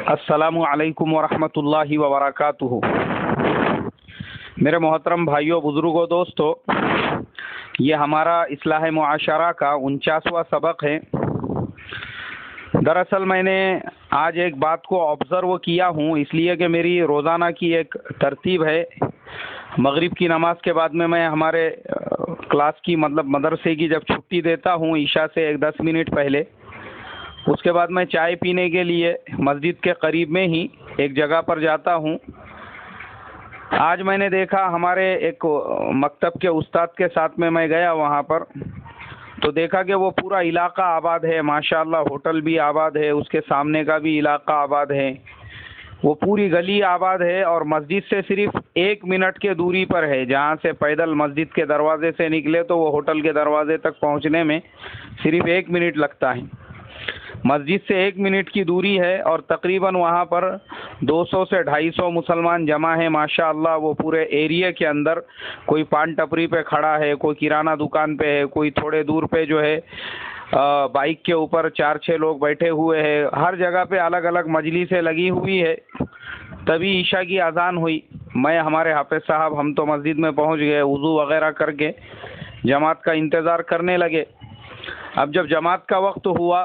السلام علیکم ورحمۃ اللہ وبرکاتہ۔ میرے محترم بھائیوں، بزرگوں، دوستو، یہ ہمارا اصلاح معاشرہ کا 49واں سبق ہے۔ دراصل میں نے آج ایک بات کو آبزرو کیا ہوں، اس لیے کہ میری روزانہ کی ایک ترتیب ہے۔ مغرب کی نماز کے بعد میں ہمارے کلاس کی مدرسے کی جب چھٹی دیتا ہوں عشاء سے 10 منٹ پہلے، اس کے بعد میں چائے پینے کے لیے مسجد کے قریب میں ہی ایک جگہ پر جاتا ہوں۔ آج میں نے دیکھا ہمارے ایک مکتب کے استاد کے ساتھ میں گیا وہاں پر، تو دیکھا کہ وہ پورا علاقہ آباد ہے، ماشاءاللہ ہوٹل بھی آباد ہے، اس کے سامنے کا بھی علاقہ آباد ہے، وہ پوری گلی آباد ہے، اور مسجد سے صرف 1 منٹ کے دوری پر ہے۔ جہاں سے پیدل مسجد کے دروازے سے نکلے تو وہ ہوٹل کے دروازے تک پہنچنے میں صرف 1 منٹ لگتا ہے۔ مسجد سے 1 منٹ کی دوری ہے، اور تقریباً وہاں پر 200 سے 250 مسلمان جمع ہیں ماشاءاللہ۔ وہ پورے ایریے کے اندر کوئی پان ٹپری پہ کھڑا ہے، کوئی کرانہ دکان پہ ہے، کوئی تھوڑے دور پہ جو ہے بائک کے اوپر 4-6 لوگ بیٹھے ہوئے ہیں۔ ہر جگہ پہ الگ الگ مجلسیں لگی ہوئی ہے۔ تبھی عشاء کی اذان ہوئی، میں ہمارے حافظ صاحب ہم تو مسجد میں پہنچ گئے، وضو وغیرہ کر کے جماعت کا انتظار کرنے لگے۔ اب جب جماعت کا وقت ہوا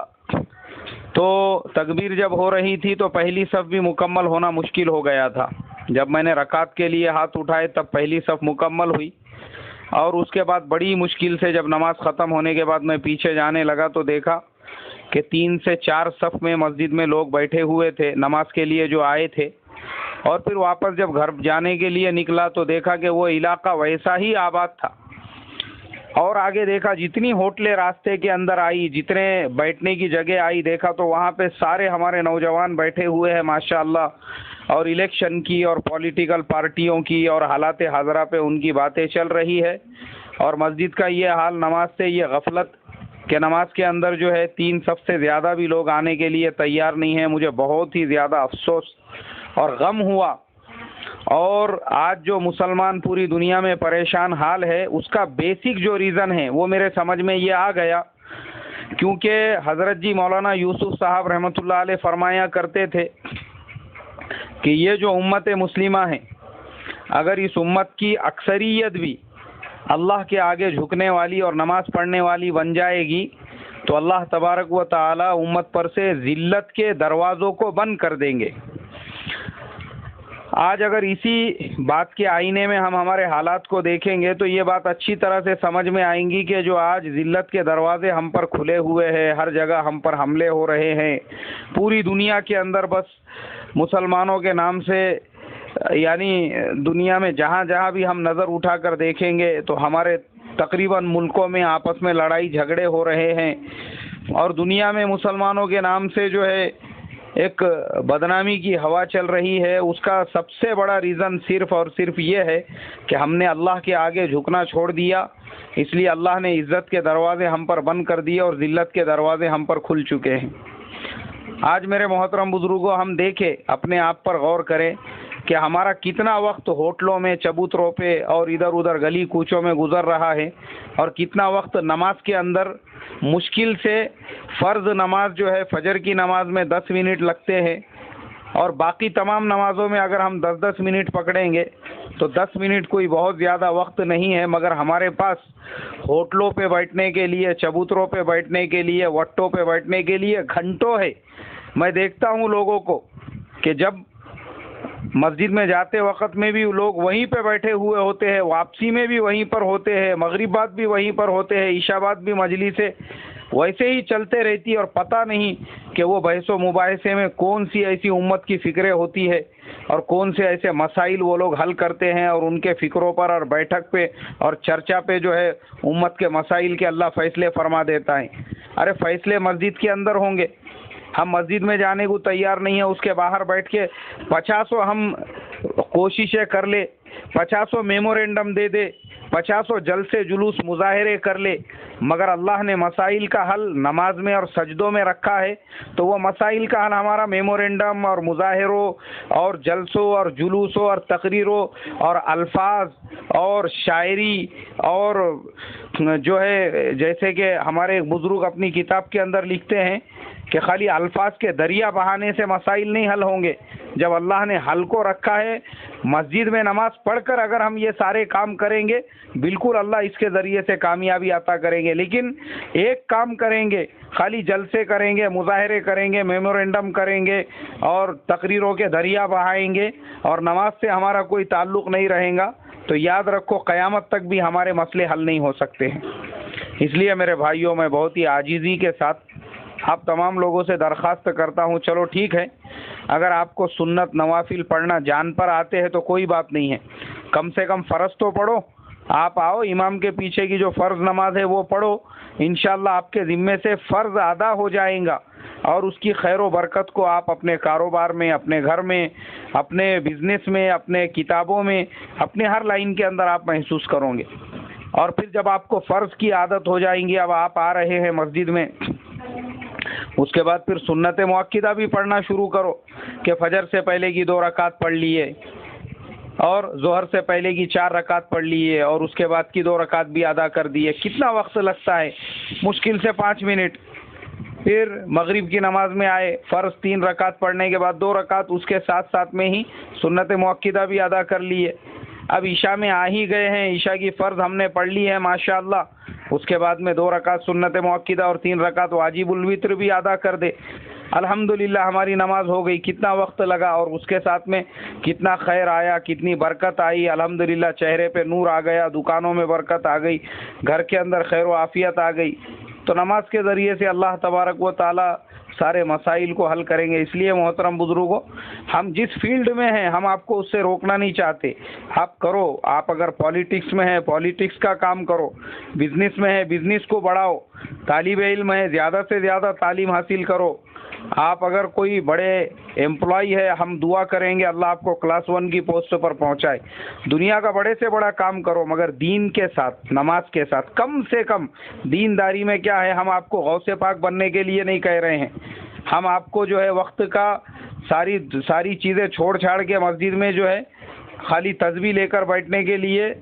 تو تکبیر جب ہو رہی تھی تو پہلی صف بھی مکمل ہونا مشکل ہو گیا تھا۔ جب میں نے رکعت کے لیے ہاتھ اٹھائے تب پہلی صف مکمل ہوئی، اور اس کے بعد بڑی مشکل سے جب نماز ختم ہونے کے بعد میں پیچھے جانے لگا تو دیکھا کہ 3 سے 4 صف میں مسجد میں لوگ بیٹھے ہوئے تھے نماز کے لیے جو آئے تھے۔ اور پھر واپس جب گھر جانے کے لیے نکلا تو دیکھا کہ وہ علاقہ ویسا ہی آباد تھا۔ اور آگے دیکھا جتنی ہوٹلیں راستے کے اندر آئی، جتنے بیٹھنے کی جگہ آئی، دیکھا تو وہاں پہ سارے ہمارے نوجوان بیٹھے ہوئے ہیں ماشاءاللہ، اور الیکشن کی اور پولیٹیکل پارٹیوں کی اور حالات حاضرہ پہ ان کی باتیں چل رہی ہے۔ اور مسجد کا یہ حال، نماز سے یہ غفلت کہ نماز کے اندر جو ہے 3 صف سے زیادہ بھی لوگ آنے کے لیے تیار نہیں ہیں۔ مجھے بہت ہی زیادہ افسوس اور غم ہوا۔ اور آج جو مسلمان پوری دنیا میں پریشان حال ہے، اس کا بیسک جو ریزن ہے وہ میرے سمجھ میں یہ آ گیا، کیونکہ حضرت جی مولانا یوسف صاحب رحمۃ اللہ علیہ فرمایا کرتے تھے کہ یہ جو امت مسلمہ ہے، اگر اس امت کی اکثریت بھی اللہ کے آگے جھکنے والی اور نماز پڑھنے والی بن جائے گی تو اللہ تبارک و تعالی امت پر سے ذلت کے دروازوں کو بند کر دیں گے۔ آج اگر اسی بات کے آئینے میں ہم ہمارے حالات کو دیکھیں گے تو یہ بات اچھی طرح سے سمجھ میں آئیں گی کہ جو آج ذلت کے دروازے ہم پر کھلے ہوئے ہیں، ہر جگہ ہم پر حملے ہو رہے ہیں، پوری دنیا کے اندر بس مسلمانوں کے نام سے، یعنی دنیا میں جہاں جہاں بھی ہم نظر اٹھا کر دیکھیں گے تو ہمارے تقریباً ملکوں میں آپس میں لڑائی جھگڑے ہو رہے ہیں، اور دنیا میں مسلمانوں کے نام سے جو ہے ایک بدنامی کی ہوا چل رہی ہے۔ اس کا سب سے بڑا ریزن صرف اور صرف یہ ہے کہ ہم نے اللہ کے آگے جھکنا چھوڑ دیا، اس لیے اللہ نے عزت کے دروازے ہم پر بند کر دیے اور ذلت کے دروازے ہم پر کھل چکے ہیں۔ آج میرے محترم بزرگوں، ہم دیکھیں، اپنے آپ پر غور کریں کہ ہمارا کتنا وقت ہوٹلوں میں، چبوتروں پہ اور ادھر ادھر گلی کوچوں میں گزر رہا ہے، اور کتنا وقت نماز کے اندر مشکل سے فرض نماز جو ہے فجر کی نماز میں 10 منٹ لگتے ہیں، اور باقی تمام نمازوں میں اگر ہم 10 منٹ پکڑیں گے تو 10 منٹ کوئی بہت زیادہ وقت نہیں ہے، مگر ہمارے پاس ہوٹلوں پہ بیٹھنے کے لیے، چبوتروں پہ بیٹھنے کے لیے، وٹوں پہ بیٹھنے کے لیے گھنٹوں ہے۔ میں دیکھتا ہوں لوگوں کو کہ جب مسجد میں جاتے وقت میں بھی لوگ وہیں پہ بیٹھے ہوئے ہوتے ہیں، واپسی میں بھی وہیں پر ہوتے ہیں، مغرب بعد بھی وہیں پر ہوتے ہیں، عشاء بعد بھی مجلسیں ویسے ہی چلتے رہتی، اور پتہ نہیں کہ وہ بحث و مباحثے میں کون سی ایسی امت کی فکریں ہوتی ہے اور کون سے ایسے مسائل وہ لوگ حل کرتے ہیں، اور ان کے فکروں پر اور بیٹھک پہ اور چرچا پہ جو ہے امت کے مسائل کے اللہ فیصلے فرما دیتا ہے۔ ارے فیصلے مسجد کے اندر ہوں گے، ہم مسجد میں جانے کو تیار نہیں ہیں، اس کے باہر بیٹھ کے 50 ہم کوششیں کر لے، 50 میمورینڈم دے دے، 50 جلسے جلوس مظاہرے کر لے، مگر اللہ نے مسائل کا حل نماز میں اور سجدوں میں رکھا ہے، تو وہ مسائل کا حل ہمارا میمورینڈم اور مظاہروں اور جلسوں اور جلوسوں اور تقریروں اور الفاظ اور شاعری اور جو ہے، جیسے کہ ہمارے بزرگ اپنی کتاب کے اندر لکھتے ہیں کہ خالی الفاظ کے دریا بہانے سے مسائل نہیں حل ہوں گے. جب اللہ نے حل کو رکھا ہے مسجد میں نماز پڑھ کر اگر ہم یہ سارے کام کریں گے بالکل اللہ اس کے ذریعے سے کامیابی عطا کریں گے. لیکن ایک کام کریں گے، خالی جلسے کریں گے، مظاہرے کریں گے، میمورینڈم کریں گے اور تقریروں کے دریا بہائیں گے اور نماز سے ہمارا کوئی تعلق نہیں رہے گا تو یاد رکھو قیامت تک بھی ہمارے مسئلے حل نہیں ہو سکتے ہیں. اس لیے میرے بھائیوں میں بہت ہی عاجزی کے ساتھ آپ تمام لوگوں سے درخواست کرتا ہوں، چلو ٹھیک ہے اگر آپ کو سنت نوافل پڑھنا جان پر آتے ہیں تو کوئی بات نہیں ہے، کم سے کم فرض تو پڑھو. آپ آؤ امام کے پیچھے کی جو فرض نماز ہے وہ پڑھو، انشاءاللہ آپ کے ذمے سے فرض ادا ہو جائیں گا اور اس کی خیر و برکت کو آپ اپنے کاروبار میں، اپنے گھر میں، اپنے بزنس میں، اپنے کتابوں میں، اپنے ہر لائن کے اندر آپ محسوس کرو گے. اور پھر جب آپ کو فرض کی عادت ہو جائیں گی، اب آپ آ رہے ہیں مسجد میں، اس کے بعد پھر سنت مؤکدہ بھی پڑھنا شروع کرو کہ فجر سے پہلے کی 2 رکعت پڑھ لیے اور ظہر سے پہلے کی 4 رکعت پڑھ لیے اور اس کے بعد کی 2 رکعت بھی ادا کر دیے. کتنا وقت لگتا ہے؟ مشکل سے 5 منٹ. پھر مغرب کی نماز میں آئے، فرض 3 رکعت پڑھنے کے بعد 2 رکعت اس کے ساتھ ساتھ میں ہی سنت مؤکدہ بھی ادا کر لیے. اب عشاء میں آ ہی گئے ہیں، عشاء کی فرض ہم نے پڑھ لی ہے ماشاءاللہ، اس کے بعد میں 2 رکعت سنت مؤکدہ اور 3 رکعت واجب الوتر بھی ادا کر دے. الحمدللہ ہماری نماز ہو گئی. کتنا وقت لگا اور اس کے ساتھ میں کتنا خیر آیا، کتنی برکت آئی. الحمدللہ چہرے پہ نور آ گیا، دکانوں میں برکت آ گئی، گھر کے اندر خیر و عافیت آ گئی. تو نماز کے ذریعے سے اللہ تبارک و تعالی سارے مسائل کو حل کریں گے. اس لیے محترم بزرگوں، ہم جس فیلڈ میں ہیں ہم آپ کو اس سے روکنا نہیں چاہتے. آپ کرو، آپ اگر پالیٹکس میں ہیں پالیٹکس کا کام کرو، بزنس میں ہے بزنس کو بڑھاؤ، طالب علم ہے زیادہ سے زیادہ تعلیم حاصل کرو. آپ اگر کوئی بڑے امپلائی ہے ہم دعا کریں گے اللہ آپ کو کلاس 1 کی پوسٹ پر پہنچائے. دنیا کا بڑے سے بڑا کام کرو مگر دین کے ساتھ، نماز کے ساتھ. کم سے کم دینداری میں کیا ہے، ہم آپ کو غوث پاک بننے کے لیے نہیں کہہ رہے ہیں. ہم آپ کو جو ہے وقت کا ساری چیزیں چھوڑ چھاڑ کے مسجد میں جو ہے خالی تسبیح لے کر بیٹھنے کے لیے،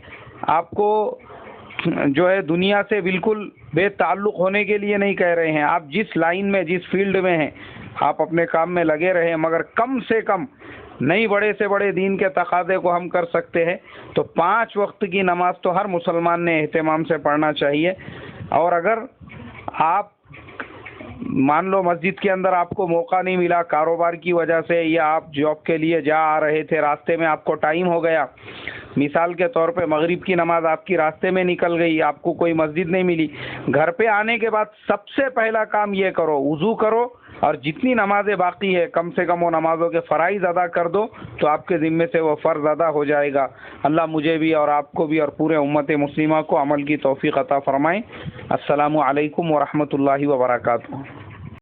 آپ کو جو ہے دنیا سے بالکل بے تعلق ہونے کے لیے نہیں کہہ رہے ہیں. آپ جس لائن میں، جس فیلڈ میں ہیں آپ اپنے کام میں لگے رہیں، مگر کم سے کم نہیں بڑے سے بڑے دین کے تقاضے کو ہم کر سکتے ہیں تو 5 وقت کی نماز تو ہر مسلمان نے اہتمام سے پڑھنا چاہیے. اور اگر آپ مان لو مسجد کے اندر آپ کو موقع نہیں ملا کاروبار کی وجہ سے، یا آپ جاب کے لیے جا آ رہے تھے، راستے میں آپ کو ٹائم ہو گیا، مثال کے طور پہ مغرب کی نماز آپ کی راستے میں نکل گئی، آپ کو کوئی مسجد نہیں ملی، گھر پہ آنے کے بعد سب سے پہلا کام یہ کرو، وضو کرو اور جتنی نمازیں باقی ہے کم سے کم وہ نمازوں کے فرائض ادا کر دو تو آپ کے ذمے سے وہ فرض ادا ہو جائے گا. اللہ مجھے بھی اور آپ کو بھی اور پورے امت مسلمہ کو عمل کی توفیق عطا فرمائیں. السلام علیکم ورحمۃ اللہ وبرکاتہ.